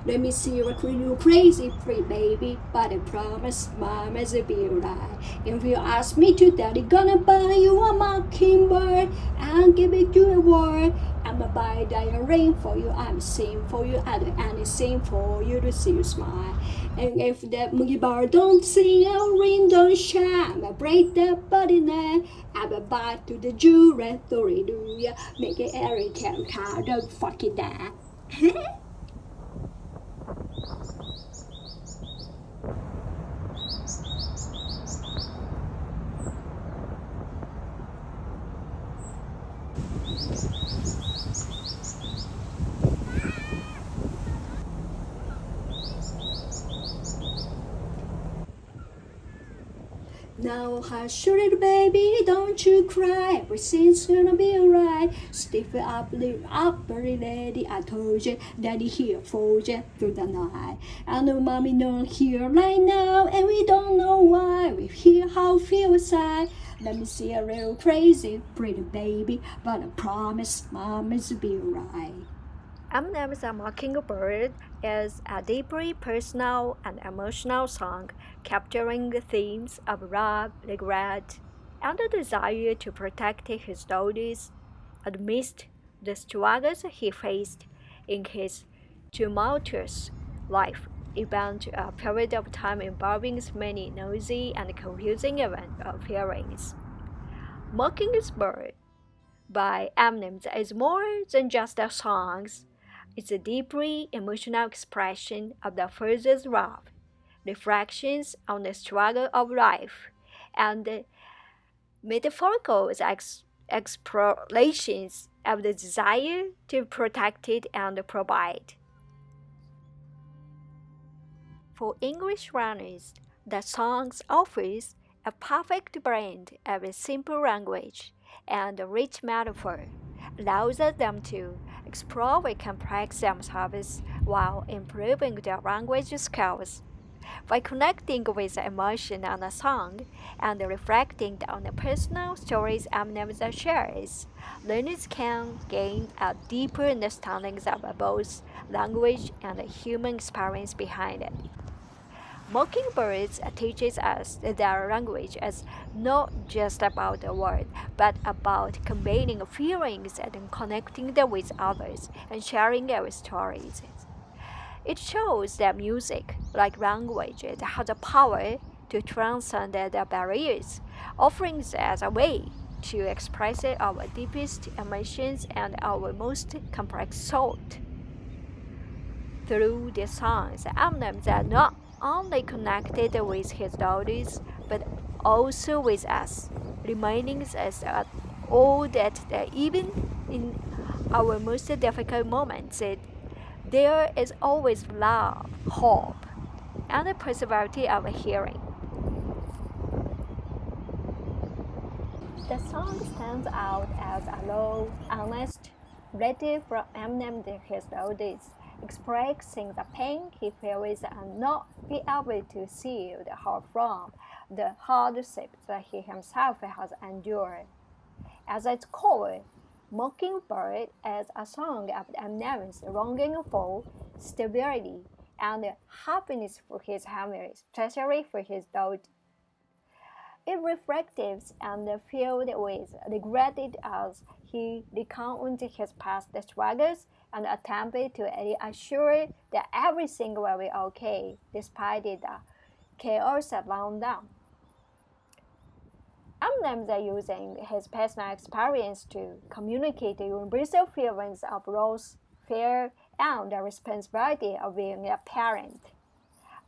Let me see what you crazy pretty baby, but I promise mama's be right. If you ask me to, daddy gonna buy you a mockingbird and give it you a word. I'ma buy a ring for you, I'ma sing for you, I'll do anything for you to see you smile. And if that mockingbird don't sing, a ring don't shine, I'ma break that body neck. I'ma buy to the jewelry, do ya? Make it every time, don't fuck it that. Now hush little baby, don't you cry, everything's gonna be alright. Stiffen up, lift up, pretty lady, I told you, daddy here for you through the night. I know mommy not here right now, and we don't know why. We hear how feel inside. Let me see a little crazy, pretty baby, but I promise mommy's be alright. EMINEM's MockingBird is a deeply personal and emotional song capturing the themes of love, regret, and the desire to protect his daughters amidst the struggles he faced in his tumultuous life, even a period of time involving many noisy and confusing events of feelings. MockingBird by EMINEM is more than just a song. It's a deeply emotional expression of the father's love, reflections on the struggle of life, and metaphorical explorations of the desire to protect it and provide. For English learners, the song offers a perfect blend of a simple language and a rich metaphor, allows them to explore complex themselves while improving their language skills. By connecting with the emotion on a song and reflecting on the personal stories EMINEM shares, learners can gain a deeper understanding of both language and the human experience behind it. MockingBirds teaches us that our language is not just about the word, but about conveying feelings and connecting them with others and sharing our stories. It shows that music, like language, has the power to transcend the barriers, offering us as a way to express our deepest emotions and our most complex thought. Through these songs, EMINEM are not only connected with his daughters, but also with us, reminding us all that even in our most difficult moments, there is always love, hope, and the possibility of healing. The song stands out as a low, honest letter from EMINEM to his daughters, expressing the pain he feels and not be able to shield her from the hardships that he himself has endured. At its core, MockingBird is a song of EMINEM's longing for stability and happiness for his family, especially for his daughter. It reflects and filled with regret as he recounts his past struggles and attempted to assure that everything will be okay despite the chaos around them. EMINEM is using his personal experience to communicate the universal feelings of loss, fear, and the responsibility of being a parent.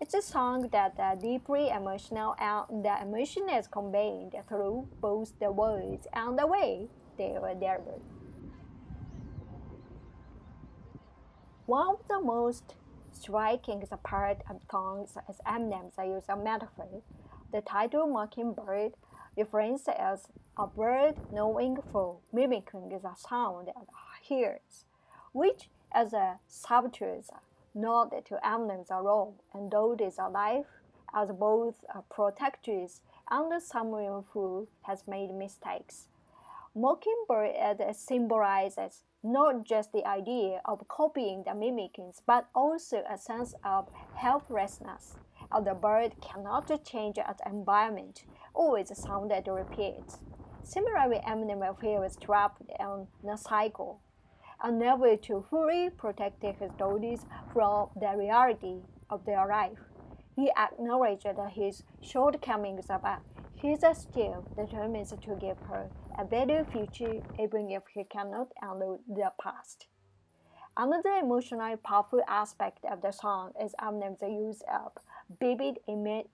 It's a song that is deeply emotional, and the emotion is conveyed through both the words and the way they are delivered. One of the most striking parts of songs is EMINEM's use of metaphor. The title "MockingBird" references as a bird knowing for mimicking the sound it hears, which is a subtle nod to EMINEM's role and daughters' life as both protectors and someone who has made mistakes. Mockingbird symbolizes not just the idea of copying the mimicking, but also a sense of helplessness, as the bird cannot change its environment, always sound and repeats. Similarly, Eminem feels trapped in a cycle, unable to fully protect his daughters from the reality of their life. He acknowledged his shortcomings, but he is still determined to give her a better future even if he cannot undo the past. Another emotionally powerful aspect of the song is Eminem's use of vivid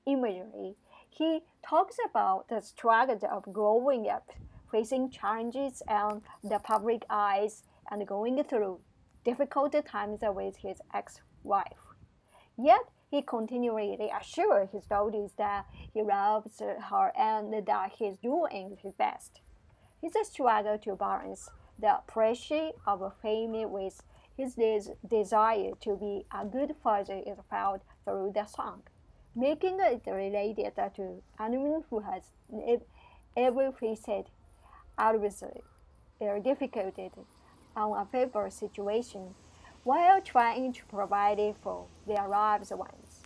imagery. He talks about the struggle of growing up, facing challenges and the public eyes, and going through difficult times with his ex-wife. Yet he continually reassures his daughters that he loves her and that he is doing his best. His struggle to balance the pressure of fame with his desire to be a good father is felt through the song, making it related to anyone who has ever faced adversity or difficulty on a paper situation while trying to provide it for their loved ones.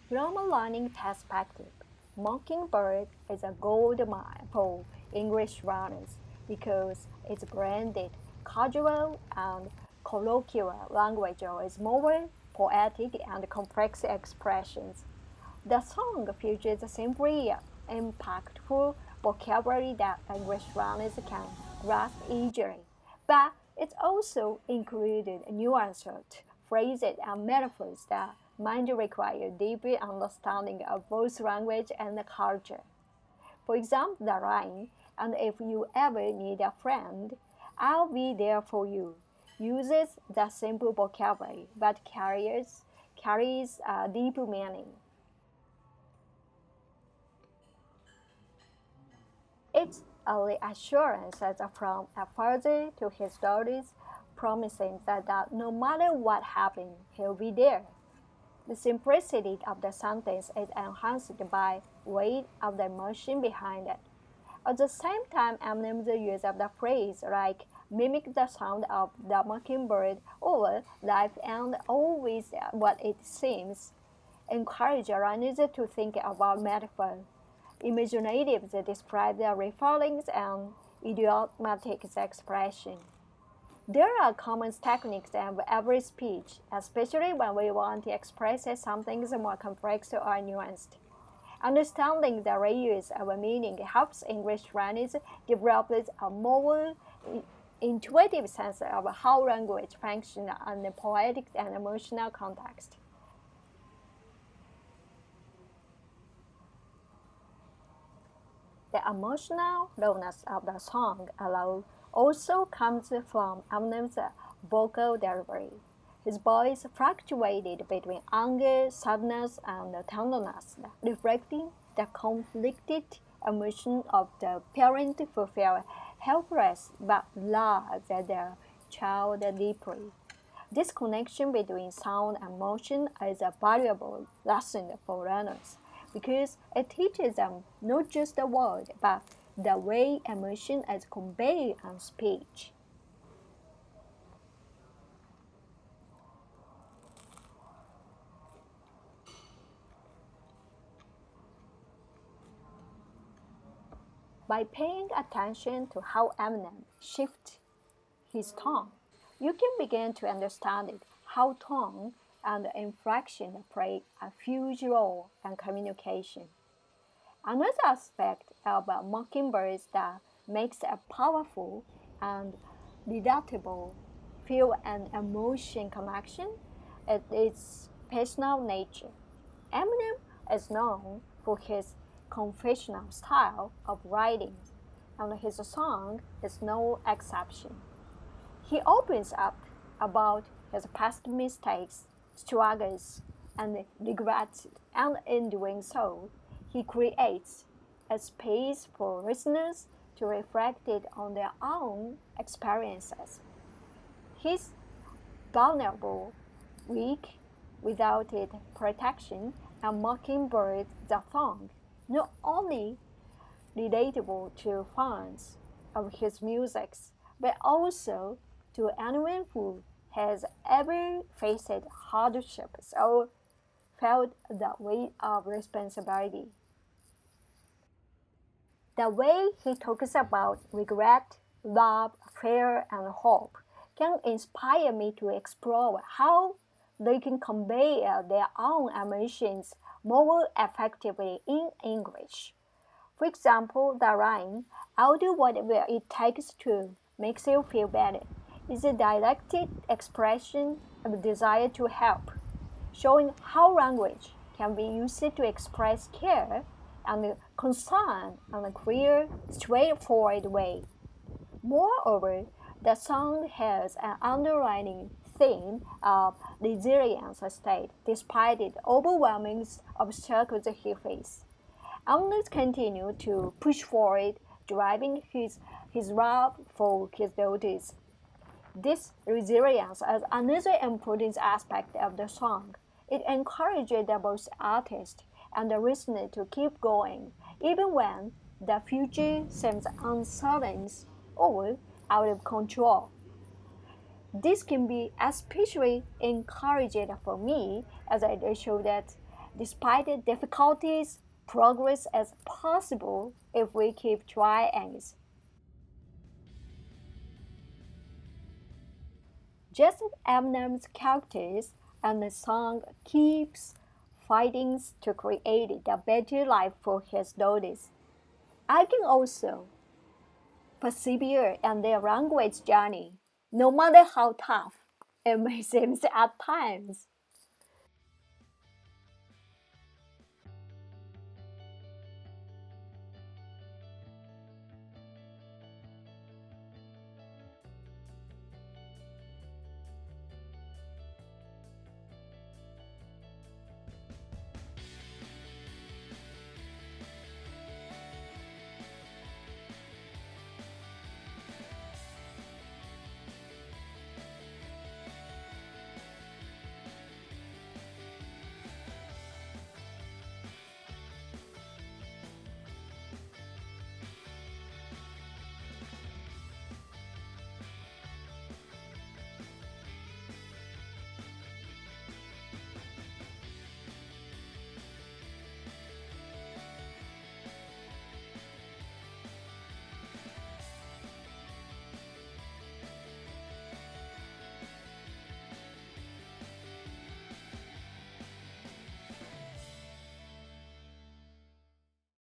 From a learning perspective, Mockingbird is a gold mine for English learners because its blended casual and colloquial language with more poetic and complex expressions. The song features simply impactful vocabulary that English learners can grasp easily, but it also included nuanced phrases and metaphors that might require deeper understanding of both language and culture. For example, the line, "And if you ever need a friend, I'll be there for you," uses the simple vocabulary but carries a deep meaning. It's a reassurance from a father to his daughters, promising that no matter what happens, he'll be there. The simplicity of the sentence is enhanced by weight of the emotion behind it. At the same time, Eminem's use of the phrase like mimic the sound of the mockingbird or life and always what it seems encourage learners to think about metaphor. Imaginatives describe their feelings and idiomatic expression. There are common techniques in every speech, especially when we want to express something more complex or nuanced. Understanding the layers of a meaning helps English learners develop a more intuitive sense of how language functions in a poetic and emotional context. The emotional rawness of the song also comes from Eminem's vocal delivery. His voice fluctuated between anger, sadness, and tenderness, reflecting the conflicted emotion of the parent who feel helpless but loves their child deeply. This connection between sound and motion is a valuable lesson for learners because it teaches them not just the word but the way emotion is conveyed in speech. By paying attention to how Eminem shifts his tone, you can begin to understand how tone and inflection play a huge role in communication. Another aspect of a mockingbird that makes a powerful and relatable feel and emotion connection is its personal nature. Eminem is known for his confessional style of writing, and his song is no exception. He opens up about his past mistakes, struggles, and regrets, and in doing so, he creates a space for listeners to reflect on their own experiences. His vulnerable, weak, without protection, and Mockingbird the song not only relatable to fans of his music, but also to anyone who has ever faced hardships or felt the weight of responsibility. The way he talks about regret, love, fear, and hope can inspire me to explore how they can convey their own emotions more effectively in English. For example, the line, I'll do whatever it takes to make you feel better, is a directed expression of a desire to help, showing how language can be used to express care and concern in a clear, straightforward way. Moreover, the song has an underlying theme of resilience state despite the overwhelming obstacles he faced. Amos continued to push forward, driving his love for his daughters. This resilience is another important aspect of the song. It encourages both artist and the listener to keep going, even when the future seems uncertain or out of control. This can be especially encouraging for me as it shows that despite the difficulties, progress is possible if we keep trying. Just as Eminem's characters and the song keeps fighting to create a better life for his daughters, I can also persevere in their language journey, no matter how tough it may seem at times.